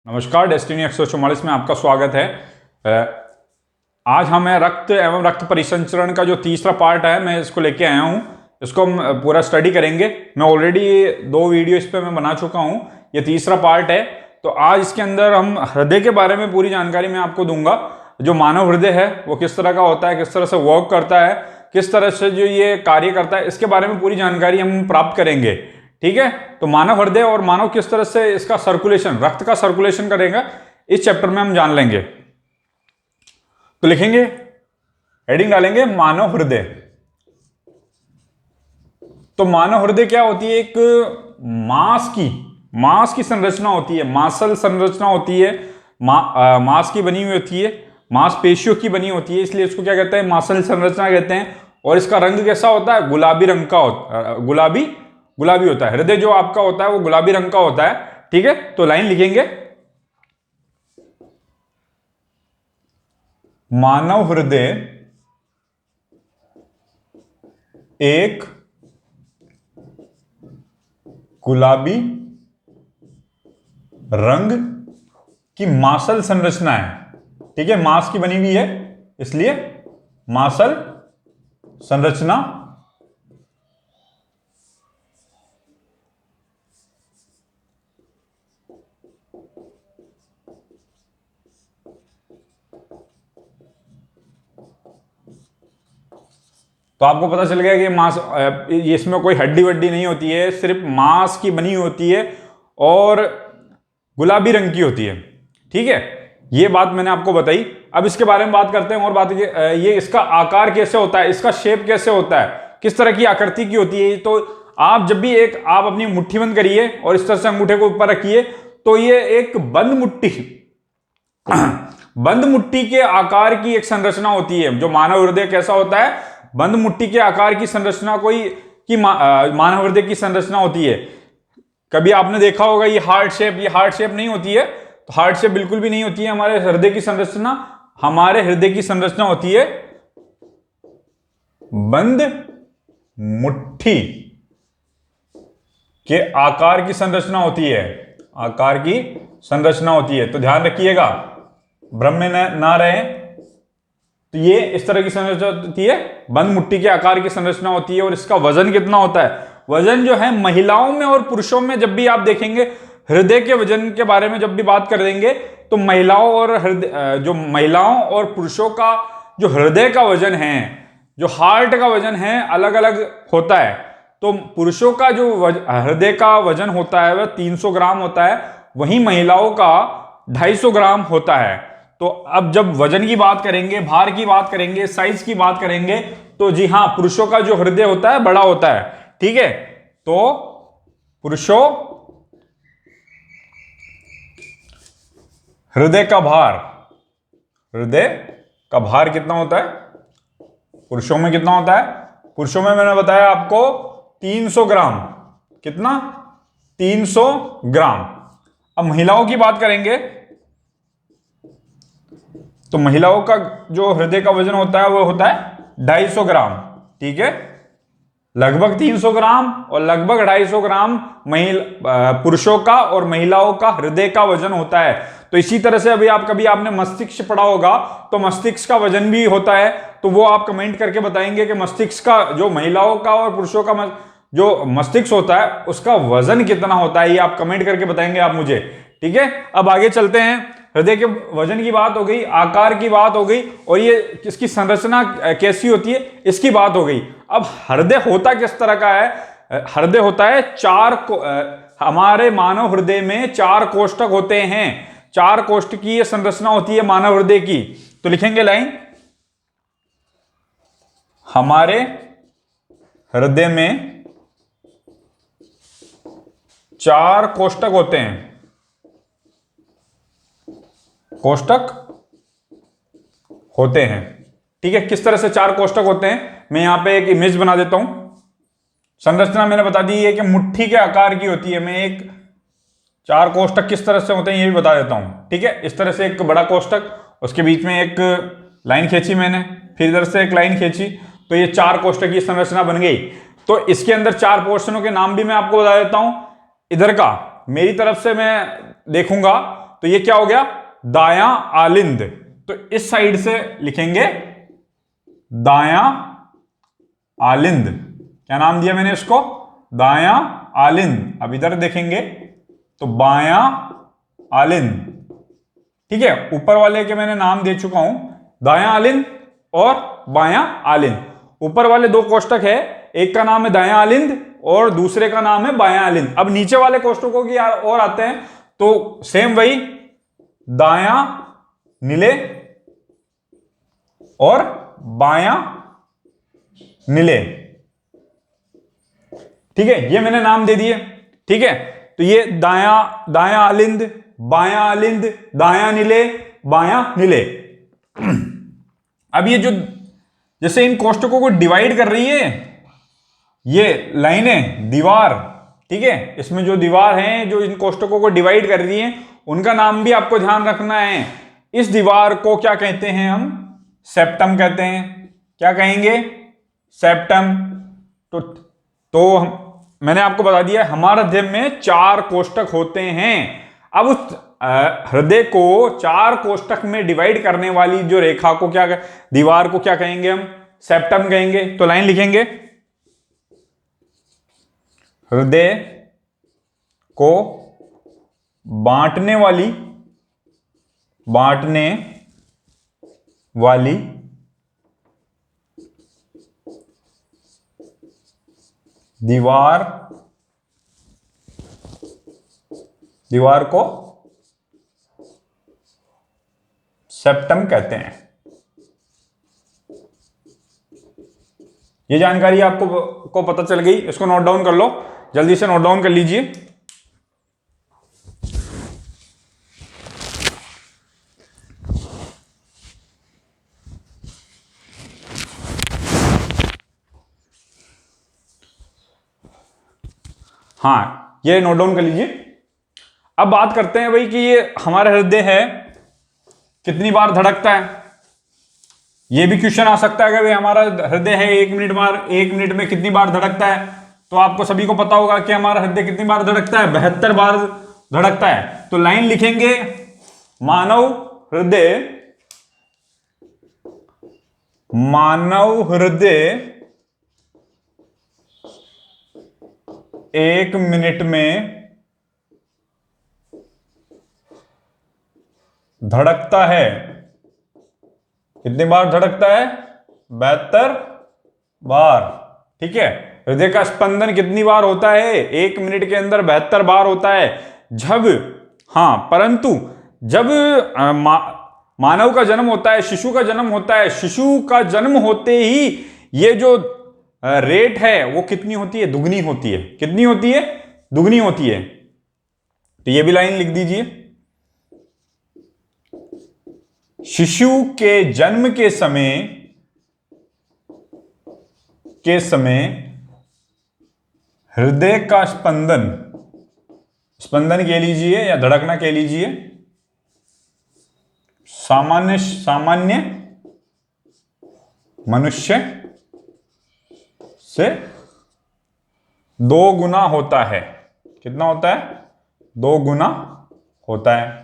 नमस्कार, डेस्टिनी 144 में आपका स्वागत है। आज हमें रक्त एवं रक्त परिसंचरण का जो तीसरा पार्ट है, मैं इसको लेके आया हूँ। इसको हम पूरा स्टडी करेंगे। मैं ऑलरेडी 2 वीडियो इस पर मैं बना चुका हूँ, ये तीसरा पार्ट है। तो आज इसके अंदर हम हृदय के बारे में पूरी जानकारी मैं आपको दूंगा। जो मानव हृदय है वो किस तरह का होता है, किस तरह से वर्क करता है, किस तरह से जो ये कार्य करता है, इसके बारे में पूरी जानकारी हम प्राप्त करेंगे। ठीक है, तो मानव हृदय और मानव किस तरह से इसका सर्कुलेशन, रक्त का सर्कुलेशन करेगा, इस चैप्टर में हम जान लेंगे। तो लिखेंगे, हेडिंग डालेंगे मानव हृदय। तो मानव हृदय क्या होती है? एक मांस की संरचना होती है, मांसल संरचना होती है, मांस की बनी हुई होती है, मांसपेशियों की बनी होती है, इसलिए इसको क्या कहते हैं? मांसल संरचना कहते हैं। और इसका रंग कैसा होता है? गुलाबी रंग का होता, गुलाबी होता है। हृदय जो आपका होता है वो गुलाबी रंग का होता है। ठीक है, तो लाइन लिखेंगे, मानव हृदय एक गुलाबी रंग की मांसल संरचना है। ठीक है, मांस की बनी हुई है, इसलिए मांसल संरचना। तो आपको पता चल गया कि मांस, इसमें कोई हड्डी वड्डी नहीं होती है, सिर्फ मांस की बनी होती है और गुलाबी रंग की होती है। ठीक है, ये बात मैंने आपको बताई। अब इसके बारे में बात करते हैं और बात ये इसका आकार कैसे होता है, इसका शेप कैसे होता है, किस तरह की आकृति की होती है। तो आप जब भी आप अपनी मुट्ठी बंद करिए और इस तरह से अंगूठे को ऊपर रखिए, तो ये एक बंद मुट्ठी के आकार की एक संरचना होती है। जो मानव हृदय कैसा होता है? बंद मुट्ठी के आकार की संरचना मानव हृदय की संरचना होती है। कभी आपने देखा होगा ये हार्ट शेप नहीं होती है। तो हार्ट शेप बिल्कुल भी नहीं होती है हमारे हृदय की संरचना। हमारे हृदय की संरचना होती है बंद मुट्ठी के आकार की संरचना होती है, आकार की संरचना होती है। तो ध्यान रखिएगा, भ्रम में ना रहे। तो ये इस तरह की संरचना होती है, बंद मुट्ठी के आकार की संरचना होती है। और इसका वजन कितना होता है? वजन जो है महिलाओं में और पुरुषों में, जब भी आप देखेंगे हृदय के वजन के बारे में जब भी बात कर देंगे, तो महिलाओं और पुरुषों का जो हृदय का वजन है, जो हार्ट का वजन है, अलग अलग होता है। तो पुरुषों का जो हृदय का वजन होता है वह 300 ग्राम होता है, वहीं महिलाओं का 250 ग्राम होता है। तो अब जब वजन की बात करेंगे, भार की बात करेंगे, साइज की बात करेंगे, तो जी हां, पुरुषों का जो हृदय होता है बड़ा होता है। ठीक है, तो पुरुषों हृदय का भार कितना होता है? पुरुषों में कितना होता है? पुरुषों में मैंने बताया आपको 300 ग्राम। कितना? 300 ग्राम। अब महिलाओं की बात करेंगे, तो महिलाओं का जो हृदय का वजन होता है वो होता है 250 ग्राम। ठीक है, लगभग 300 ग्राम और लगभग 250 ग्राम पुरुषों का और महिलाओं का हृदय का वजन होता है। तो इसी तरह से अभी कभी आपने मस्तिष्क पढ़ा होगा, तो मस्तिष्क का वजन भी होता है। तो वो आप कमेंट करके बताएंगे कि मस्तिष्क का, जो महिलाओं का और पुरुषों का जो मस्तिष्क होता है उसका वजन कितना होता है, ये आप कमेंट करके बताएंगे आप मुझे। ठीक है, अब आगे चलते हैं। हृदय के वजन की बात हो गई, आकार की बात हो गई, और ये इसकी संरचना कैसी होती है इसकी बात हो गई। अब हृदय होता किस तरह का है? हृदय होता है हमारे मानव हृदय में 4 कोष्ठक होते हैं। 4 कोष्ठक की ये संरचना होती है मानव हृदय की। तो लिखेंगे लाइन, हमारे हृदय में 4 कोष्ठक होते हैं। ठीक है, किस तरह से 4 कोष्ठक होते हैं, मैं यहां पे एक इमेज बना देता हूं। संरचना मैंने बता दी है कि मुट्ठी के आकार की होती है। मैं एक 4 कोष्ठक किस तरह से होते हैं ये भी बता देता हूं। ठीक है, इस तरह से एक बड़ा कोष्ठक, उसके बीच में एक लाइन खींची मैंने, फिर इधर से एक लाइन खींची, तो ये 4 कोष्ठक की संरचना बन गई। तो इसके अंदर 4 पोर्शनों के नाम भी मैं आपको बता देता हूं। इधर का मेरी तरफ से मैं देखूंगा तो ये क्या हो गया, दायां आलिंद। तो इस साइड से लिखेंगे दायां आलिंद। क्या नाम दिया मैंने इसको, दायां आलिंद। अब इधर देखेंगे तो बायां आलिंद। ठीक है, ऊपर वाले के मैंने नाम दे चुका हूं, दायां आलिंद और बायां आलिंद। ऊपर वाले दो कोष्टक है, एक का नाम है दायां आलिंद और दूसरे का नाम है बायां आलिंद। अब नीचे वाले कोष्टकों की और आते हैं तो सेम वही, दायां नीले और बायां नीले। ठीक है, ये मैंने नाम दे दिए। ठीक है, तो ये दायां आलिंद, बायां आलिंद, दायां नीले, बायां नीले। अब ये जो जैसे इन कोष्टकों को डिवाइड कर रही है ये लाइनें, दीवार, ठीक है, इसमें जो दीवार हैं जो इन कोष्टकों को डिवाइड कर रही हैं उनका नाम भी आपको ध्यान रखना है। इस दीवार को क्या कहते हैं हम, सेप्टम कहते हैं। क्या कहेंगे, सेप्टम। तो मैंने आपको बता दिया हमारे हृदय में 4 कोष्टक होते हैं। अब उस हृदय को 4 कोष्टक में डिवाइड करने वाली जो रेखा को क्या, दीवार को क्या कहेंगे हम, सेप्टम कहेंगे। तो लाइन लिखेंगे, हृदय को बांटने वाली दीवार को सेप्टम कहते हैं। ये जानकारी आपको पता चल गई, इसको नोट डाउन कर लो, जल्दी से नोट डाउन कर लीजिए। हाँ, ये नोट डाउन कर लीजिए। अब बात करते हैं भाई कि ये हमारा हृदय है कितनी बार धड़कता है। ये भी क्वेश्चन आ सकता है कि भाई हमारा हृदय है 1 मिनट में कितनी बार धड़कता है। तो आपको सभी को पता होगा कि हमारा हृदय कितनी बार धड़कता है, 72 बार धड़कता है। तो लाइन लिखेंगे, मानव हृदय 1 मिनट में धड़कता है। कितनी बार धड़कता है, 72 बार। ठीक है, हृदय का स्पंदन कितनी बार होता है, 1 मिनट के अंदर 72 बार होता है। परंतु जब मानव का जन्म होता है, शिशु का जन्म होता है, शिशु का जन्म होते ही ये जो रेट है वो कितनी होती है, दुगनी होती है। कितनी होती है, दुगनी होती है। तो ये भी लाइन लिख दीजिए, शिशु के जन्म के समय हृदय का स्पंदन कह लीजिए या धड़कना कह लीजिए, सामान्य मनुष्य से 2 गुना होता है। कितना होता है, 2 गुना होता है।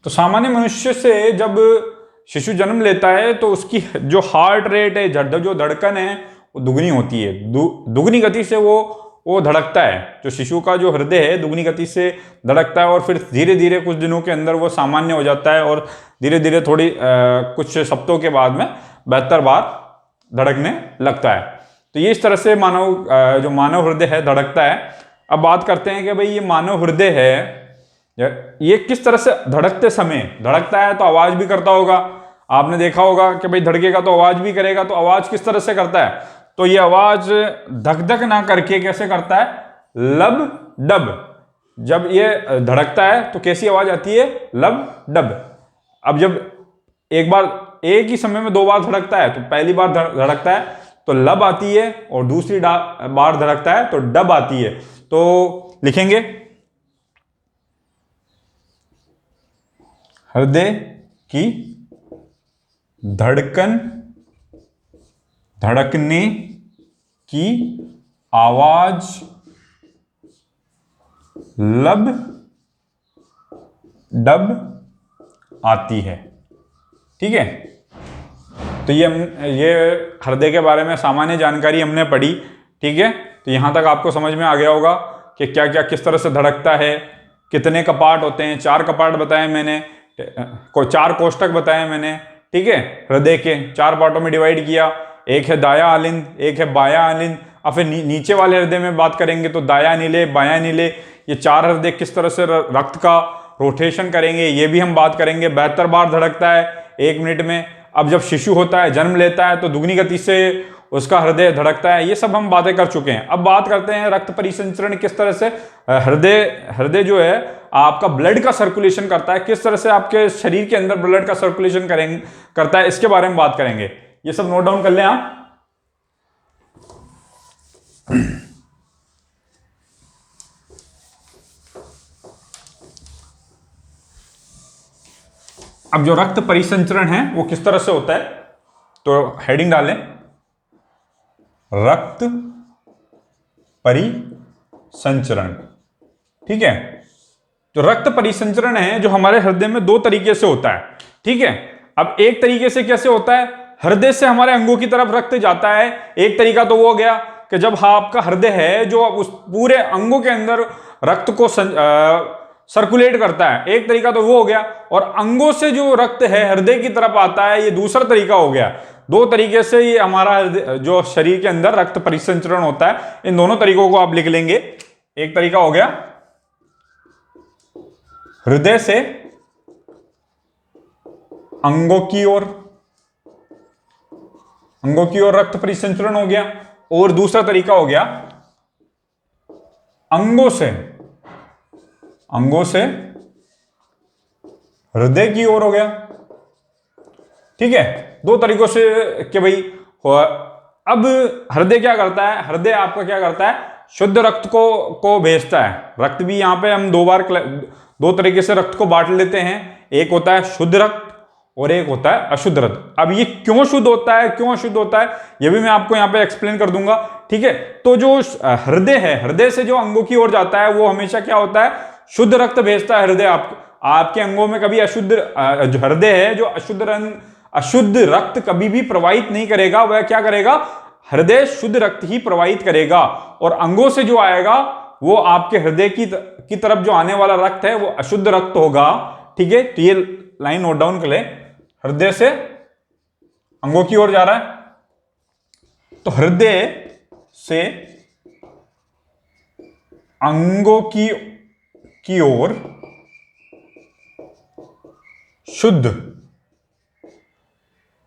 तो सामान्य मनुष्य से जब शिशु जन्म लेता है तो उसकी जो हार्ट रेट है, जो धड़कन है वो दुगनी होती है। दुगनी गति से वो धड़कता है। जो शिशु का जो हृदय है दुगनी गति से धड़कता है और फिर धीरे धीरे कुछ दिनों के अंदर वो सामान्य हो जाता है और धीरे धीरे थोड़ी कुछ सप्ताहों के बाद में 72 बार धड़कने लगता है। तो ये इस तरह से जो मानव हृदय है धड़कता है। अब बात करते हैं कि भाई ये मानव हृदय है ये किस तरह से धड़कते समय धड़कता है, तो आवाज भी करता होगा। आपने देखा होगा कि भाई धड़केगा तो आवाज भी करेगा। तो आवाज किस तरह से करता है, तो ये आवाज धक धक ना करके कैसे करता है, लब डब। जब ये धड़कता है तो कैसी आवाज आती है, लब डब। अब जब एक ही समय में 2 बार धड़कता है तो पहली बार धड़कता है तो लब आती है और दूसरी बार धड़कता है तो डब आती है। तो लिखेंगे, हृदय की धड़कने की आवाज लब डब आती है। ठीक है, तो ये हृदय के बारे में सामान्य जानकारी हमने पढ़ी। ठीक है, तो यहां तक आपको समझ में आ गया होगा कि क्या क्या किस तरह से धड़कता है, कितने कपाट होते हैं। 4 कपाट बताए मैंने, को 4 कोष्ठक बताए मैंने। ठीक है, हृदय के 4 पार्टों में डिवाइड किया। एक है दाया अलिंद, एक है बाया अलिंद। अब फिर नीचे वाले हृदय में बात करेंगे तो दाया नीले, बाया नीले, ये 4 हृदय किस तरह से रक्त का रोटेशन करेंगे ये भी हम बात करेंगे। 72 बार धड़कता है 1 मिनट में। अब जब शिशु होता है, जन्म लेता है, तो दुगनी गति से उसका हृदय धड़कता है। ये सब हम बातें कर चुके हैं। अब बात करते हैं रक्त परिसंचरण किस तरह से हृदय जो है आपका ब्लड का सर्कुलेशन करता है, किस तरह से आपके शरीर के अंदर ब्लड का सर्कुलेशन करता है, इसके बारे में बात करेंगे। ये सब नोट डाउन कर लें आप। अब जो रक्त परिसंचरण है वो किस तरह से होता है, तो हेडिंग डालें रक्त परिसंचरण। ठीक है, तो रक्त परिसंचरण है जो हमारे हृदय में 2 तरीके से होता है। ठीक है, अब एक तरीके से कैसे होता है, हृदय से हमारे अंगों की तरफ रक्त जाता है। एक तरीका तो वो हो गया कि जब आपका हृदय है जो उस पूरे अंगों के अंदर रक्त को सर्कुलेट करता है, एक तरीका तो वो हो गया। और अंगों से जो रक्त है हृदय की तरफ आता है, ये दूसरा तरीका हो गया। 2 तरीके से ये हमारा जो शरीर के अंदर रक्त परिसंचरण होता है। इन दोनों तरीकों को आप लिख लेंगे। एक तरीका हो गया हृदय से अंगों की ओर रक्त परिसंचरण हो गया, और दूसरा तरीका हो गया अंगों से हृदय की ओर हो गया। ठीक है, 2 तरीकों से कि भाई अब हृदय क्या करता है, हृदय आपका क्या करता है, शुद्ध रक्त को भेजता है। रक्त भी यहां पे हम 2 तरीके से रक्त को बांट लेते हैं। एक होता है शुद्ध रक्त और एक होता है अशुद्ध रक्त। अब ये क्यों शुद्ध होता है, क्यों अशुद्ध होता है, ये भी मैं आपको यहां पे एक्सप्लेन कर दूंगा। ठीक है, तो जो हृदय है, हृदय से जो अंगों की ओर जाता है वो हमेशा क्या होता है, शुद्ध रक्त भेजता है हृदय। आपके अंगों में कभी जो हृदय है जो अशुद्ध रक्त कभी भी प्रवाहित नहीं करेगा। वह क्या करेगा, हृदय शुद्ध रक्त ही प्रवाहित करेगा, और अंगों से जो आएगा वो आपके हृदय की तरफ जो आने वाला रक्त है वो अशुद्ध रक्त होगा। ठीक है, तो ये लाइन नोट डाउन कर ले, हृदय से अंगों की ओर जा रहा है, तो हृदय से अंगों की ओर शुद्ध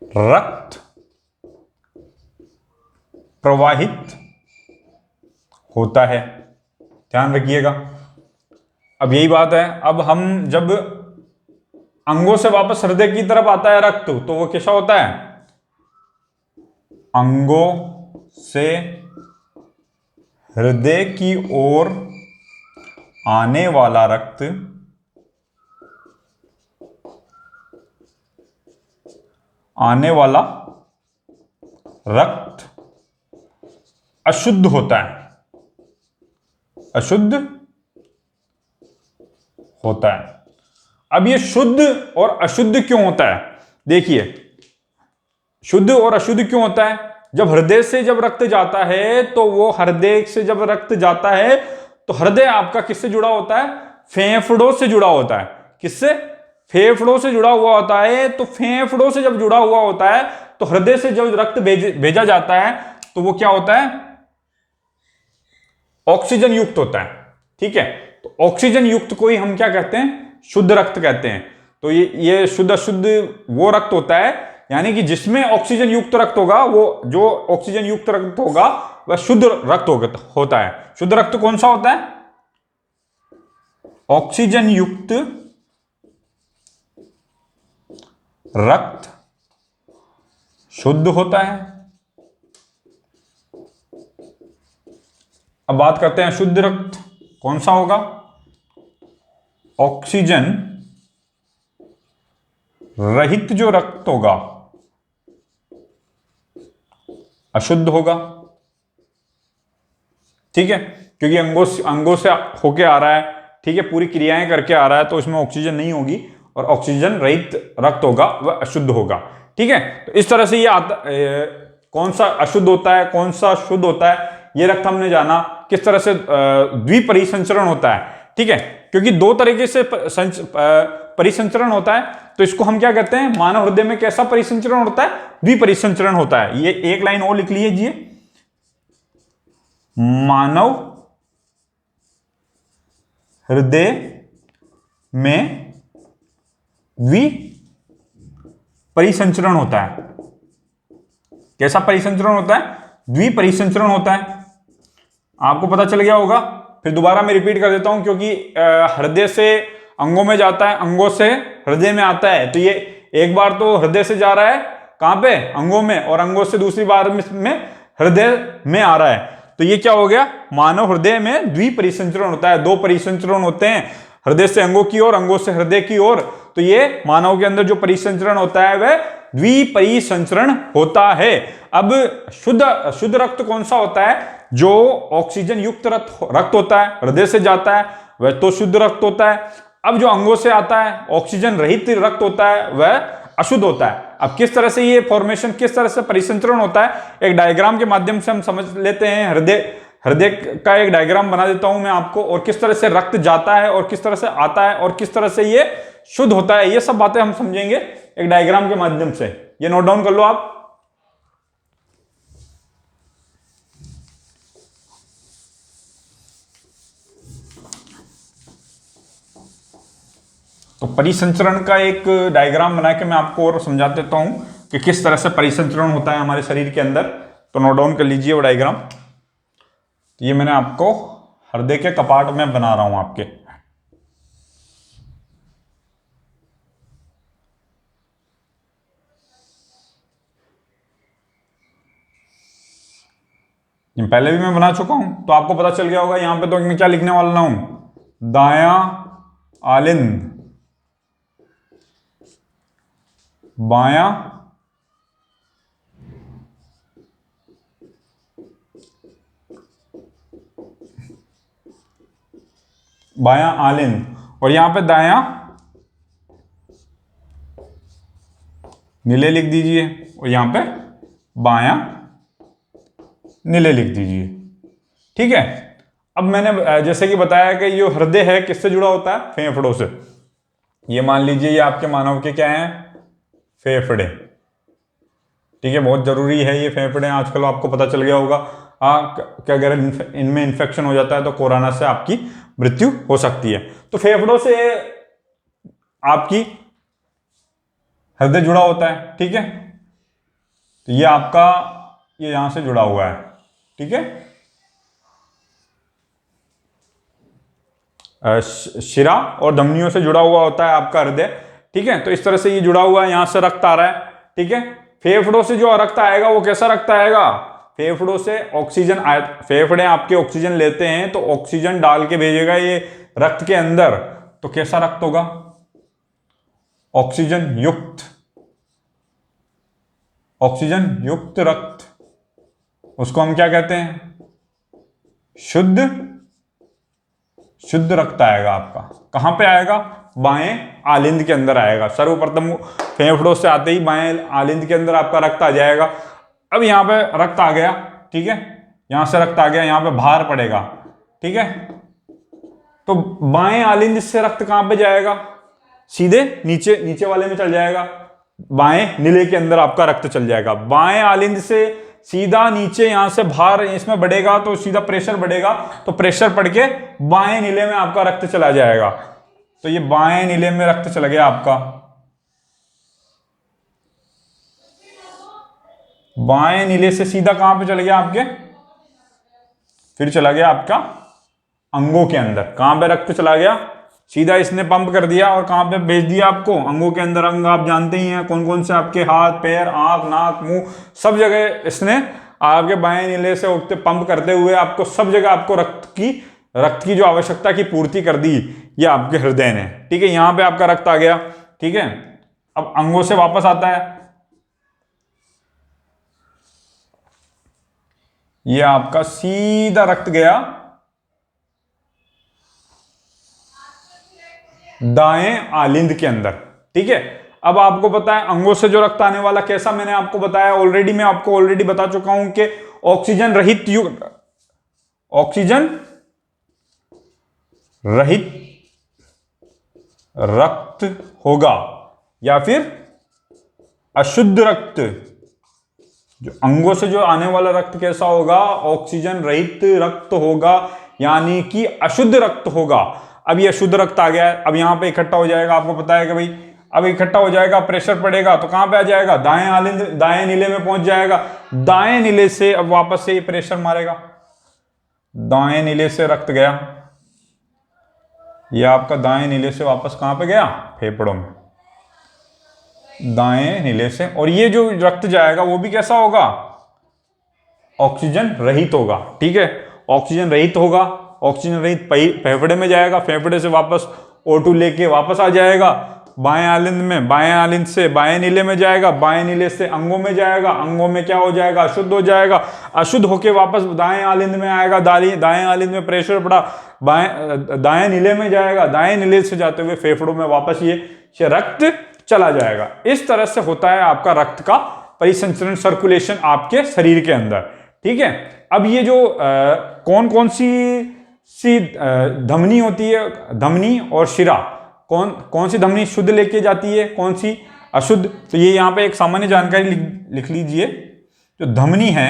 रक्त प्रवाहित होता है। ध्यान रखिएगा। अब यही बात है, अब हम जब अंगों से वापस हृदय की तरफ आता है रक्त, तो वो कैसा होता है, अंगों से हृदय की ओर आने वाला रक्त अशुद्ध होता है, अशुद्ध होता है। अब ये शुद्ध और अशुद्ध क्यों होता है, देखिए शुद्ध और अशुद्ध क्यों होता है। जब हृदय से जब रक्त जाता है, तो वो हृदय से जब रक्त जाता है तो हृदय आपका किससे जुड़ा होता है, फेफड़ों से जुड़ा होता है। किससे, फेफड़ों से जुड़ा हुआ होता है। तो फेफड़ों से जब जुड़ा हुआ होता है तो हृदय से जब रक्त भेजा जाता है तो वो क्या होता है, ऑक्सीजन युक्त होता है। ठीक है, तो ऑक्सीजन युक्त को ही हम क्या कहते हैं, शुद्ध रक्त कहते हैं। तो ये शुद्ध अशुद्ध वो रक्त होता है, यानी कि जिसमें ऑक्सीजन युक्त रक्त होगा, वो जो ऑक्सीजन युक्त रक्त होगा वह शुद्ध रक्त होता है। शुद्ध रक्त कौन सा होता है, ऑक्सीजन युक्त रक्त शुद्ध होता है। अब बात करते हैं शुद्ध रक्त कौन सा होगा, ऑक्सीजन रहित जो रक्त होगा अशुद्ध होगा। ठीक है, क्योंकि अंगों से होके आ रहा है, ठीक है, पूरी क्रियाएं करके आ रहा है, तो इसमें ऑक्सीजन नहीं होगी और ऑक्सीजन रहित रक्त होगा, वह अशुद्ध होगा। ठीक है, तो इस तरह से ये आता कौन सा अशुद्ध होता है, कौन सा शुद्ध होता है, ये रक्त हमने जाना। किस तरह से द्विपरिसंचरण होता है, ठीक है, क्योंकि दो तरीके से परिसंचरण होता है, तो इसको हम क्या कहते हैं, मानव हृदय में कैसा परिसंचरण होता है, द्विपरिसंचरण होता है। ये एक लाइन और लिख लीजिए, मानव हृदय में द्विपरिसंचरण होता है। कैसा परिसंचरण होता है, द्विपरिसंचरण होता है। आपको पता चल गया होगा, फिर दोबारा मैं रिपीट कर देता हूं, क्योंकि हृदय से अंगों में जाता है, अंगों से हृदय में आता है, तो ये एक बार तो हृदय से जा रहा है, कहां पे, अंगों में, और अंगों से दूसरी बार में हृदय में आ रहा है। तो ये क्या हो गया, मानव हृदय में द्विपरिसंचरण होता है, दो परिसंचरण होते हैं, हृदय से अंगों की ओर, अंगों से हृदय की ओर। तो ये मानव के अंदर जो परिसंचरण होता है वह द्विपरिसंचरण होता है। अब शुद्ध रक्त कौन सा होता है, जो ऑक्सीजन युक्त रक्त होता है, हृदय से जाता है, वह तो शुद्ध रक्त होता है। अब जो अंगों से आता है, ऑक्सीजन रहित रक्त होता है, वह अशुद्ध होता है। अब किस तरह से ये फॉर्मेशन, किस तरह से परिसंचरण होता है, एक डायग्राम के माध्यम से हम समझ लेते हैं। हृदय का एक डायग्राम बना देता हूं मैं आपको, और किस तरह से रक्त जाता है और किस तरह से आता है और किस तरह से ये शुद्ध होता है, ये सब बातें हम समझेंगे एक डायग्राम के माध्यम से। ये नोट डाउन कर लो आप। तो परिसंचरण का एक डायग्राम बना के मैं आपको और समझा देता हूं कि किस तरह से परिसंचरण होता है हमारे शरीर के अंदर। तो नोट डाउन कर लीजिए वो डायग्राम। तो ये मैंने आपको हृदय के कपाट में बना रहा हूं आपके। ये पहले भी मैं बना चुका हूं, तो आपको पता चल गया होगा। यहां पे तो मैं क्या लिखने वाला हूं, दायां आलिंद, बायां आलिंद, और यहां पे दायां नीले लिख दीजिए, और यहां पे बायां नीले लिख दीजिए। ठीक है, अब मैंने जैसे कि बताया कि जो हृदय है किससे जुड़ा होता है, फेफड़ों से। ये मान लीजिए ये आपके मानव के क्या हैं, फेफड़े। ठीक है, बहुत जरूरी है ये फेफड़े, आजकल आपको पता चल गया होगा कि अगर इनमें इन्फेक्शन हो जाता है तो कोरोना से आपकी मृत्यु हो सकती है। तो फेफड़ों से आपकी हृदय जुड़ा होता है। ठीक है, तो ये आपका ये यहां से जुड़ा हुआ है। ठीक है, शिरा और धमनियों से जुड़ा हुआ होता है आपका हृदय। ठीक है, तो इस तरह से ये जुड़ा हुआ है, यहां से रक्त आ रहा है। ठीक है, फेफड़ों से जो रक्त आएगा वो कैसा रक्त आएगा, फेफड़ों से ऑक्सीजन फेफड़े आपके ऑक्सीजन लेते हैं, तो ऑक्सीजन डाल के भेजेगा ये रक्त के अंदर। तो कैसा रक्त होगा, ऑक्सीजन युक्त रक्त। उसको हम क्या कहते हैं, शुद्ध रक्त आएगा आपका। कहां पे आएगा, बाएं आलिंद के अंदर आएगा। सर्वप्रथम फेफड़ों से आते ही बाएं आलिंद के अंदर आपका रक्त आ जाएगा। अब यहां पे रक्त आ गया, ठीक है, यहां से रक्त आ गया, यहां पे भार पड़ेगा। ठीक है, तो बाएं आलिंद से रक्त कहां पे जाएगा, सीधे नीचे वाले में चल जाएगा, बाएं नीले के अंदर आपका रक्त चल जाएगा। बाएं आलिंद से सीधा नीचे, यहां से भार इसमें बढ़ेगा तो सीधा प्रेशर बढ़ेगा, तो प्रेशर बढ़ के बाएं नीले में आपका रक्त चला जाएगा। तो ये बाएं नीले में रक्त चला गया आपका, बाएं नीले से सीधा कहां पे चला गया आपके, फिर चला गया आपका अंगों के अंदर। कहां पे रक्त चला गया, सीधा इसने पंप कर दिया और कहां पे भेज दिया आपको, अंगों के अंदर। अंग आप जानते ही हैं कौन कौन से, आपके हाथ पैर आंख नाक मुंह सब जगह इसने आपके बाएं नीले से उठते पंप करते हुए आपको सब जगह आपको रक्त की जो आवश्यकता की पूर्ति कर दी ये आपके हृदय ने। ठीक है, यहां पे आपका रक्त आ गया। ठीक है, अब अंगों से वापस आता है, ये आपका सीधा रक्त गया दाएं आलिंद के अंदर। ठीक है, अब आपको पता है अंगों से जो रक्त आने वाला कैसा, मैंने आपको बताया ऑलरेडी, मैं आपको ऑलरेडी बता चुका हूं कि ऑक्सीजन रहित रक्त होगा या फिर अशुद्ध रक्त। जो अंगों से जो आने वाला रक्त कैसा होगा, ऑक्सीजन रहित रक्त होगा, यानी कि अशुद्ध रक्त होगा। अब ये अशुद्ध रक्त आ गया है, अब यहां पे इकट्ठा हो जाएगा, आपको पता है कि भाई अब इकट्ठा हो जाएगा, प्रेशर पड़ेगा तो कहां पे आ जाएगा, दाएं आलिंद, दाएं नीले में पहुंच जाएगा। दाएं नीले से अब वापस से ये प्रेशर मारेगा, दाएं नीले से रक्त गया, ये आपका दाएं नीले से वापस कहां पे गया, फेफड़ों में, दाएं नीले से। और ये जो रक्त जाएगा वो भी कैसा होगा, ऑक्सीजन रहित होगा। ठीक है, ऑक्सीजन रहित होगा, ऑक्सीजन रहित फेफड़े में जाएगा, फेफड़े से वापस O2 लेके वापस आ जाएगा बाएं आलिंद में, बाएं आलिंद से बाएं नीले में जाएगा, बाएं नीले से अंगों में जाएगा, अंगों में क्या हो जाएगा, अशुद्ध हो जाएगा, अशुद्ध होके वापस दाएं आलिंद में आएगा, दाएं आलिंद में प्रेशर पड़ा, दाएं नीले में जाएगा, दाएं नीले से जाते हुए फेफड़ों में वापस ये रक्त चला जाएगा। इस तरह से होता है आपका रक्त का परिसंचरण, सर्कुलेशन आपके शरीर के अंदर। ठीक है, अब ये जो कौन कौन सी धमनी होती है, धमनी और शिरा, कौन सी धमनी शुद्ध लेके जाती है, कौन सी अशुद्ध, तो ये यहां पे एक सामान्य जानकारी लिख लीजिए। जो धमनी है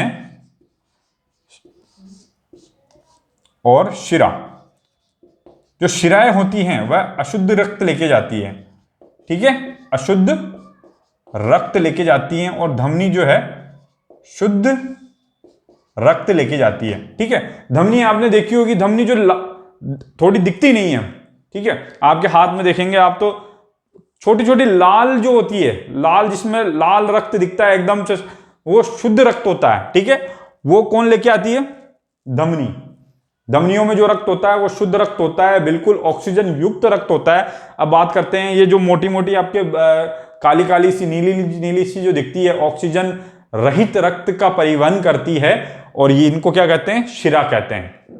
और शिरा, जो शिराएं होती हैं वह अशुद्ध रक्त लेके जाती है। ठीक है, अशुद्ध रक्त लेके जाती हैं, और धमनी जो है शुद्ध रक्त लेके जाती है। ठीक है, धमनी आपने देखी होगी, धमनी जो थोड़ी दिखती नहीं है। ठीक है, आपके हाथ में देखेंगे आप तो छोटी छोटी लाल जो होती है, लाल जिसमें लाल रक्त दिखता है एकदम से, वो शुद्ध रक्त होता है। ठीक है, वो कौन लेके आती है, धमनी। धमनियों में जो रक्त होता है वो शुद्ध रक्त होता है, बिल्कुल ऑक्सीजन युक्त रक्त होता है। अब बात करते हैं ये जो मोटी मोटी आपके काली काली सी नीली सी जो दिखती है, ऑक्सीजन रहित रक्त का परिवहन करती है, और ये इनको क्या कहते हैं, शिरा कहते हैं।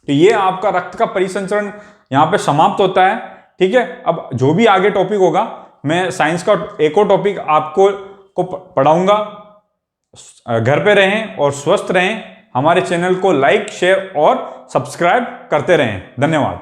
तो ये आपका रक्त का परिसंचरण यहां पे समाप्त होता है। ठीक है, अब जो भी आगे टॉपिक होगा, मैं साइंस का एक और टॉपिक आपको पढ़ाऊंगा। घर पे रहें और स्वस्थ रहें, हमारे चैनल को लाइक, शेयर और सब्सक्राइब करते रहें। धन्यवाद।